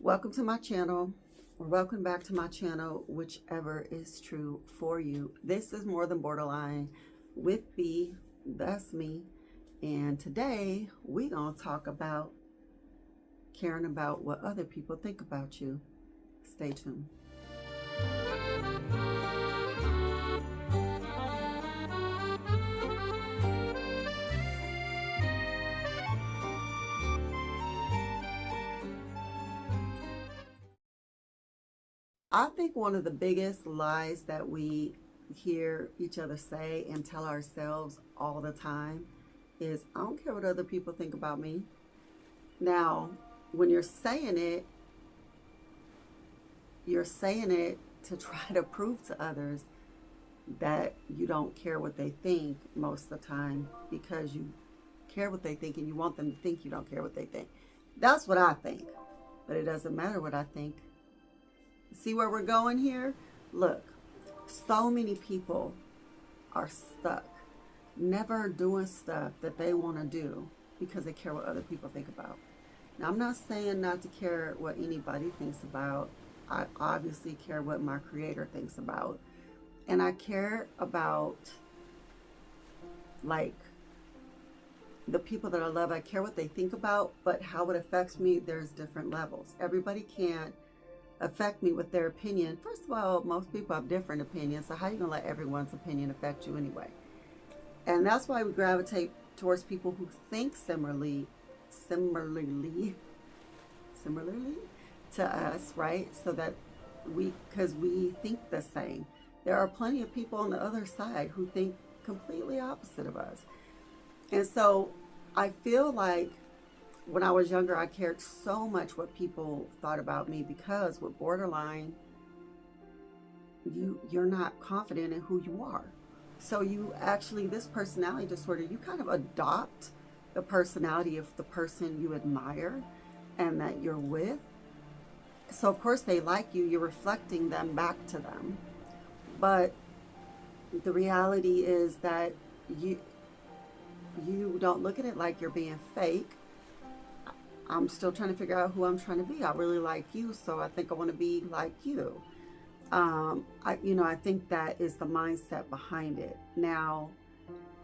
Welcome to my channel, or welcome back to my channel, whichever is true for you. This is More Than Borderline with B, that's me, and today we gonna talk about caring about what other people think about you. Stay tuned. I think one of the biggest lies that we hear each other say and tell ourselves all the time is, I don't care what other people think about me. Now, when you're saying it to try to prove to others that you don't care what they think most of the time, because you care what they think and you want them to think you don't care what they think. That's what I think, but it doesn't matter what I think. See where we're going here? Look, so many people are stuck, never doing stuff that they want to do because they care what other people think about. Now, I'm not saying not to care what anybody thinks about. I obviously care what my Creator thinks about. And I care about, like, the people that I love. I care what they think about, but how it affects me, there's different levels. Everybody can't affect me with their opinion. First of all, most people have different opinions, so how are you gonna let everyone's opinion affect you anyway? And that's why we gravitate towards people who think similarly to us, right? So that because we think the same. There are plenty of people on the other side who think completely opposite of us. And so I feel like when I was younger, I cared so much what people thought about me, because with borderline, you're not confident in who you are. So you actually, this personality disorder, you kind of adopt the personality of the person you admire and that you're with. So of course they like you, you're reflecting them back to them. But the reality is that you don't look at it like you're being fake. I'm still trying to figure out who I'm trying to be. I really like you, so I think I want to be like you. I think that is the mindset behind it. Now,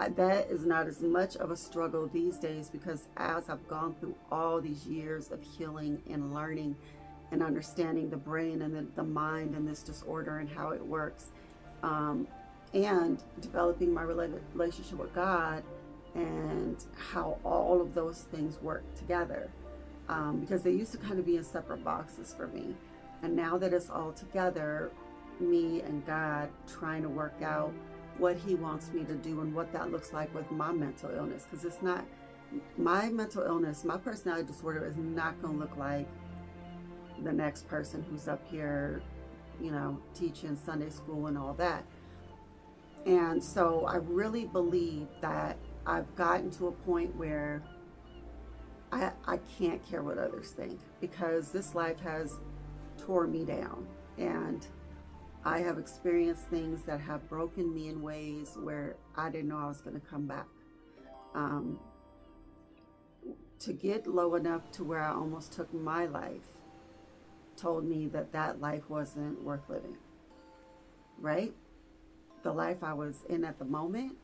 that is not as much of a struggle these days, because as I've gone through all these years of healing and learning and understanding the brain and the mind and this disorder and how it works, and developing my relationship with God and how all of those things work together. Because they used to kind of be in separate boxes for me. And now that it's all together, me and God trying to work out what He wants me to do and what that looks like with my mental illness. Because it's not, my mental illness, my personality disorder is not going to look like the next person who's up here, teaching Sunday school and all that. And so I really believe that I've gotten to a point where I can't care what others think, because this life has tore me down, and I have experienced things that have broken me in ways where I didn't know I was going to come back. To get low enough to where I almost took my life told me that life wasn't worth living, right? The life I was in at the moment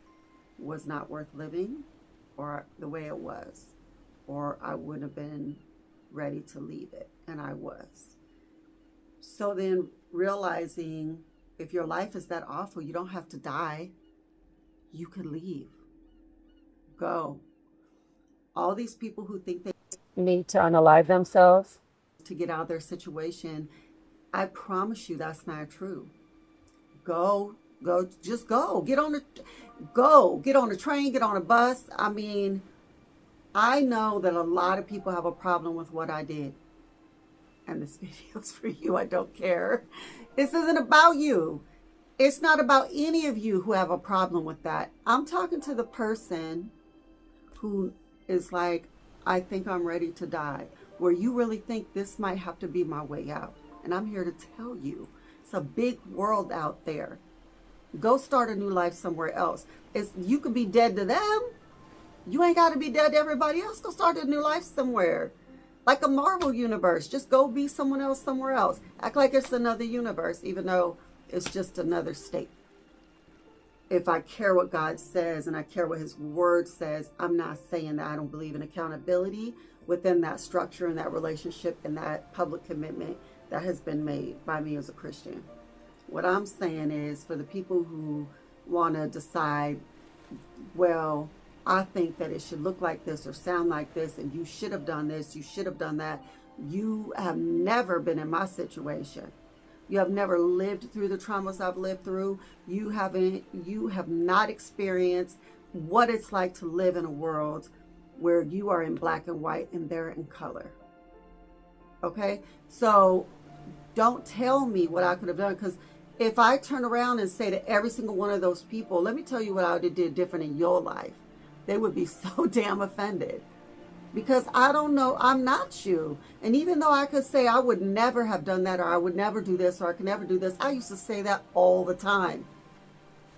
was not worth living, or the way it was, or I wouldn't have been ready to leave it, and I was. So then realizing, if your life is that awful, you don't have to die. You can leave. Go. All these people who think they need to unalive themselves to get out of their situation, I promise you that's not true. Go, just go. Get on a train, get on a bus. I mean, I know that a lot of people have a problem with what I did. And this video's for you. I don't care. This isn't about you. It's not about any of you who have a problem with that. I'm talking to the person who is like, I think I'm ready to die. Where you really think this might have to be my way out. And I'm here to tell you, it's a big world out there. Go start a new life somewhere else. You could be dead to them. You ain't got to be dead to everybody else. Go start a new life somewhere. Like a Marvel universe. Just go be someone else somewhere else. Act like it's another universe, even though it's just another state. If I care what God says and I care what his word says, I'm not saying that I don't believe in accountability within that structure and that relationship and that public commitment that has been made by me as a Christian. What I'm saying is, for the people who want to decide, well, I think that it should look like this or sound like this, and you should have done this, you should have done that. You have never been in my situation. You have never lived through the traumas I've lived through. You have not experienced what it's like to live in a world where you are in black and white and they're in color. Okay? So don't tell me what I could have done, because if I turn around and say to every single one of those people, let me tell you what I would have did different in your life, they would be so damn offended. Because I don't know, I'm not you. And even though I could say I would never have done that, or I would never do this, or I could never do this, I used to say that all the time.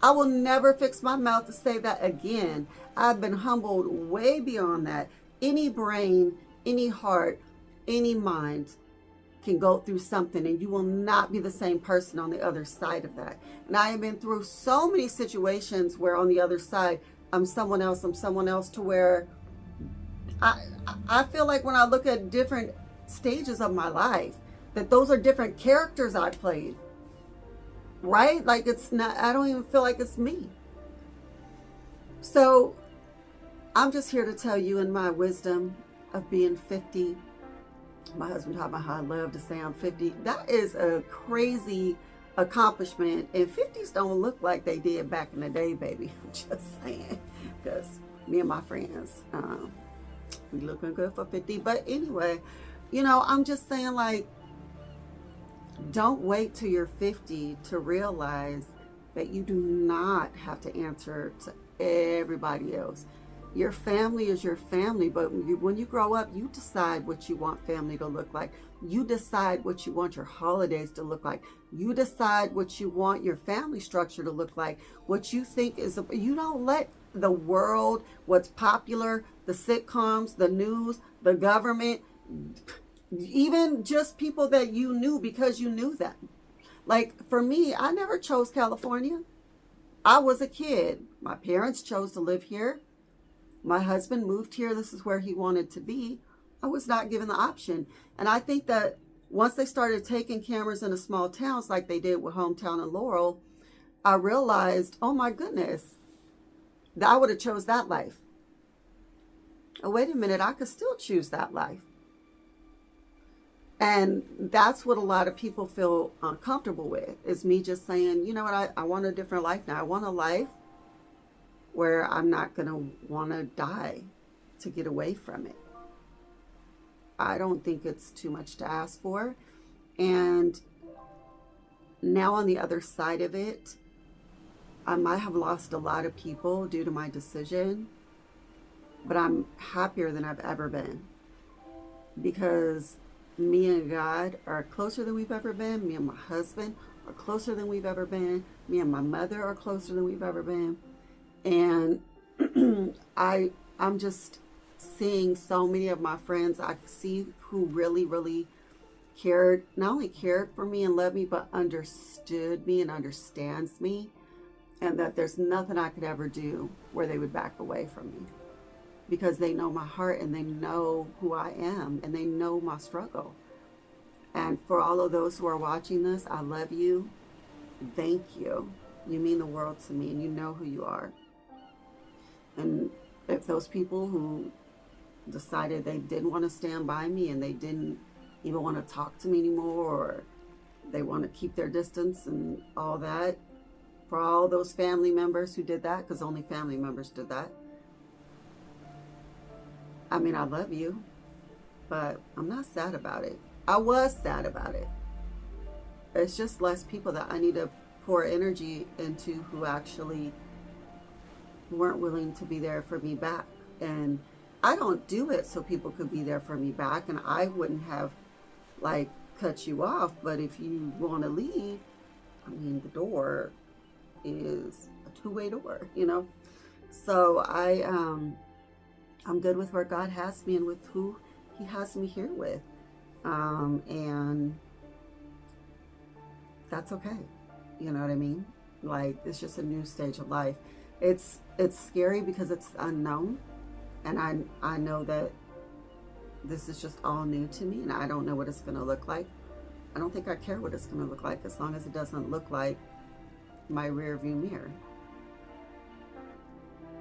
I will never fix my mouth to say that again. I've been humbled way beyond that. Any brain, any heart, any mind can go through something, and you will not be the same person on the other side of that. And I have been through so many situations where on the other side, I'm someone else to where I feel like when I look at different stages of my life, that those are different characters I played, right? Like, it's not, I don't even feel like it's me. So I'm just here to tell you, in my wisdom of being 50, my husband talked about how I love to say I'm 50. That is a crazy accomplishment, and 50s don't look like they did back in the day, baby. I'm just saying, because me and my friends, we looking good for 50. But anyway, I'm just saying, like, don't wait till you're 50 to realize that you do not have to answer to everybody else. Your family is your family, but when you grow up, you decide what you want family to look like. You decide what you want your holidays to look like. You decide what you want your family structure to look like. What you think is, you don't let the world, what's popular, the sitcoms, the news, the government, even just people that you knew because you knew them. Like, for me, I never chose California. I was a kid. My parents chose to live here. My husband moved here. This is where he wanted to be. I was not given the option. And I think that once they started taking cameras into small towns like they did with Hometown and Laurel, I realized, oh my goodness, that I would have chose that life. Oh, wait a minute, I could still choose that life. And that's what a lot of people feel uncomfortable with, is me just saying, you know what, I want a different life now. I want a life where I'm not going to want to die to get away from it. I don't think it's too much to ask for. And now on the other side of it, I might have lost a lot of people due to my decision, but I'm happier than I've ever been, because me and God are closer than we've ever been. Me and my husband are closer than we've ever been. Me and my mother are closer than we've ever been. And I'm just seeing so many of my friends I see who really, really cared, not only cared for me and loved me, but understood me and understands me. And that there's nothing I could ever do where they would back away from me, because they know my heart and they know who I am and they know my struggle. And for all of those who are watching this, I love you. Thank you. You mean the world to me, and you know who you are. And if those people who decided they didn't want to stand by me and they didn't even want to talk to me anymore, or they want to keep their distance and all that, for all those family members who did that, because only family members did that, I mean, I love you, but I'm not sad about it. I was sad about it. It's just less people that I need to pour energy into who actually weren't willing to be there for me back. And I don't do it so people could be there for me back, and I wouldn't have, like, cut you off. But if you want to leave, I mean, the door is a two-way door, So I'm good with where God has me and with who he has me here with. And that's okay. You know what I mean? Like, it's just a new stage of life. It's scary because it's unknown, and I know that this is just all new to me, and I don't know what it's going to look like. I don't think I care what it's going to look like, as long as it doesn't look like my rear view mirror.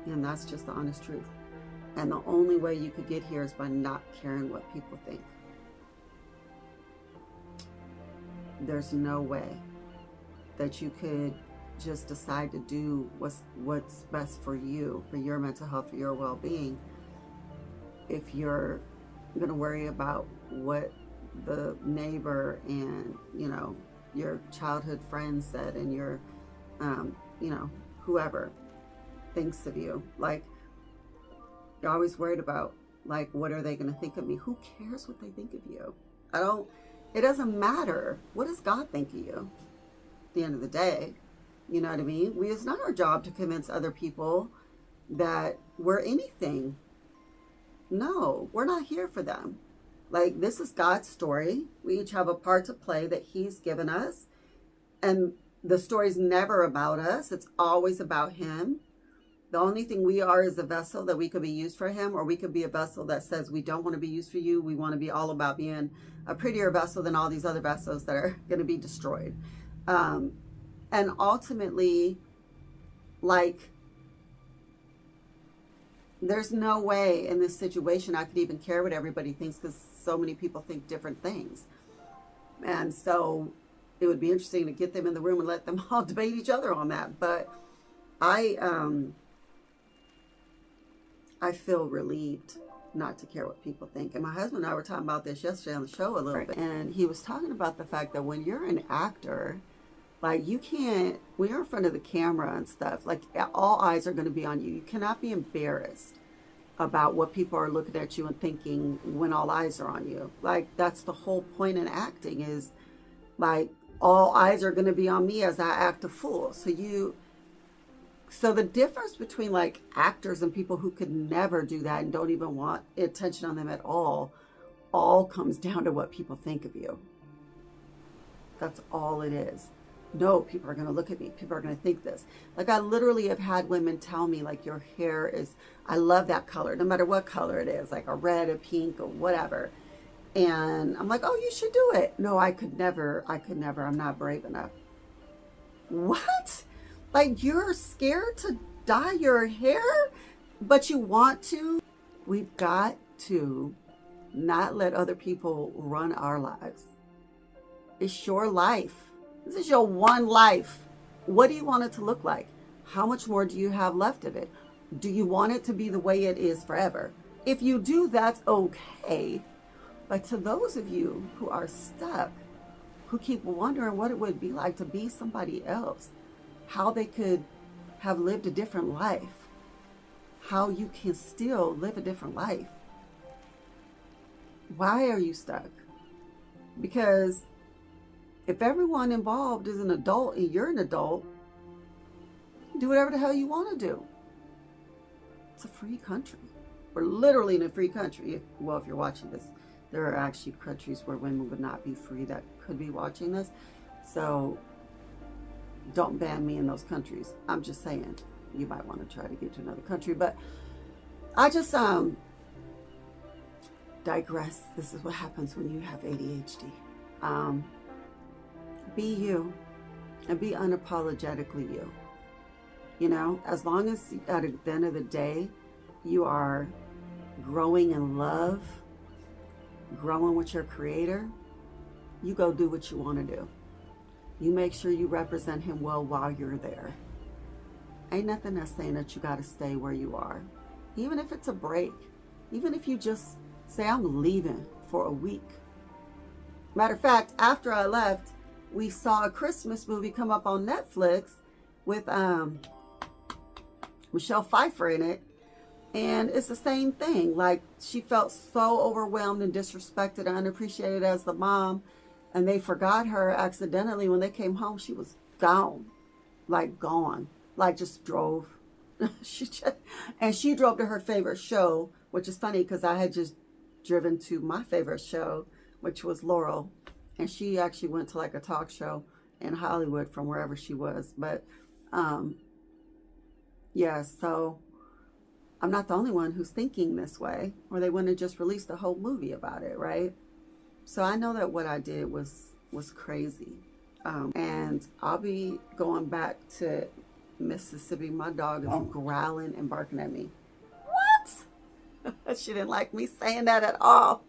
And that's just the honest truth. And the only way you could get here is by not caring what people think. There's no way that you could just decide to do what's best for you, for your mental health, for your well-being, if you're going to worry about what the neighbor and, you know, your childhood friends said, and your, you know, whoever thinks of you. Like, you're always worried about, like, what are they going to think of me? Who cares what they think of you? It doesn't matter. What does God think of you at the end of the day? You know what I mean? It's not our job to convince other people that we're anything. No, we're not here for them. Like, this is God's story. We each have a part to play that He's given us. And the story's never about us. It's always about Him. The only thing we are is a vessel that we could be used for Him, or we could be a vessel that says we don't want to be used for you. We want to be all about being a prettier vessel than all these other vessels that are going to be destroyed. And ultimately, like, there's no way in this situation I could even care what everybody thinks, because so many people think different things. And so it would be interesting to get them in the room and let them all debate each other on that. But I feel relieved not to care what people think. And my husband and I were talking about this yesterday on the show a little bit. And he was talking about the fact that when you're an actor, like, you can't, when you're in front of the camera and stuff, like, all eyes are going to be on you. You cannot be embarrassed about what people are looking at you and thinking when all eyes are on you. Like, that's the whole point in acting, is, like, all eyes are going to be on me as I act a fool. So the difference between, like, actors and people who could never do that and don't even want attention on them at all comes down to what people think of you. That's all it is. No, people are going to look at me. People are going to think this. Like, I literally have had women tell me, like, your hair is, I love that color, no matter what color it is, like a red, a pink, or whatever. And I'm like, oh, you should do it. No, I could never. I'm not brave enough. What? Like, you're scared to dye your hair, but you want to? We've got to not let other people run our lives. It's your life. This is your one life. What do you want it to look like? How much more do you have left of it? Do you want it to be the way it is forever? If you do, that's okay. But to those of you who are stuck, who keep wondering what it would be like to be somebody else, how they could have lived a different life, how you can still live a different life. Why are you stuck? Because if everyone involved is an adult and you're an adult, do whatever the hell you want to do. It's a free country. We're literally in a free country. Well, if you're watching this, there are actually countries where women would not be free that could be watching this. So don't ban me in those countries. I'm just saying, you might want to try to get to another country. But I just digress. This is what happens when you have ADHD. Be you, and be unapologetically you. You know, as long as at the end of the day, you are growing in love, growing with your Creator, you go do what you want to do. You make sure you represent Him well while you're there. Ain't nothing that's saying that you got to stay where you are. Even if it's a break, even if you just say, I'm leaving for a week. Matter of fact, after I left, we saw a Christmas movie come up on Netflix with Michelle Pfeiffer in it. And it's the same thing. Like, she felt so overwhelmed and disrespected and unappreciated as the mom. And they forgot her accidentally. When they came home, she was gone. Like, gone. Like, just drove. she drove to her favorite show, which is funny because I had just driven to my favorite show, which was Laurel. And she actually went to like a talk show in Hollywood from wherever she was. But yeah, so I'm not the only one who's thinking this way, or they wouldn't have just released a whole movie about it, right? So I know that what I did was crazy. And I'll be going back to Mississippi. My dog is growling and barking at me. What? She didn't like me saying that at all.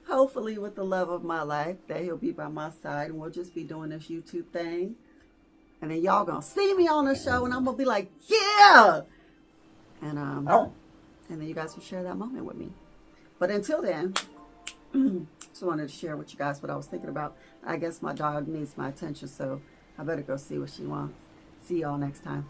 Hopefully with the love of my life that he'll be by my side and we'll just be doing this YouTube thing. And then y'all gonna see me on the show and I'm gonna be like, yeah! And then you guys will share that moment with me. But until then, just wanted to share with you guys what I was thinking about. I guess my dog needs my attention, so I better go see what she wants. See y'all next time.